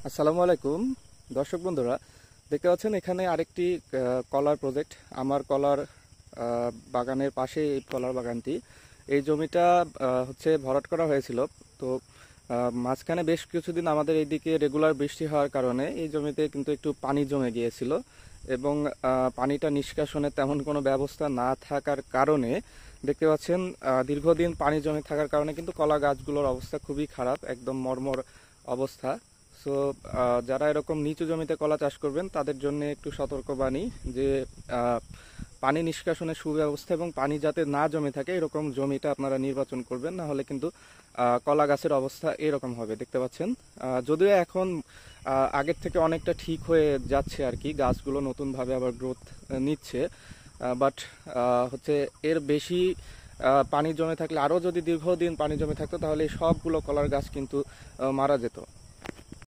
আসসালামু আলাইকুম দর্শক বন্ধুরা, দেখতে পাচ্ছেন এখানে আরেকটি কলার প্রজেক্ট। আমার কলার বাগানের পাশে এই কলার বাগানটি। এই জমিটা হচ্ছে ভরাট করা হয়েছিল। তো মাঝখানে বেশ কিছুদিন আমাদের এইদিকে রেগুলার বৃষ্টি হওয়ার কারণে এই জমিতে কিন্তু একটু পানি জমে গিয়েছিল এবং পানিটা নিষ্কাশনের তেমন কোনো ব্যবস্থা না থাকার কারণে দেখতে পাচ্ছেন দীর্ঘদিন পানি জমে থাকার কারণে কিন্তু কলা গাছগুলোর অবস্থা খুবই খারাপ, একদম মরমর অবস্থা। সো যারা এরকম নিচু জমিতে কলা চাষ করবেন তাদের জন্য একটু সতর্কবাণী যে আহ, পানি নিষ্কাশনের সুব্যবস্থা এবং পানি যাতে না জমে থাকে এরকম জমিটা আপনারা নির্বাচন করবেন, না হলে কিন্তু কলা গাছের অবস্থা এরকম হবে। দেখতে পাচ্ছেন যদিও এখন আগের থেকে অনেকটা ঠিক হয়ে যাচ্ছে আর কি, গাছগুলো নতুনভাবে আবার গ্রোথ নিচ্ছে। বাট হচ্ছে এর বেশি পানি জমে থাকলে, আরও যদি দীর্ঘদিন পানি জমে থাকতো তাহলে এই সবগুলো কলার গাছ কিন্তু মারা যেত।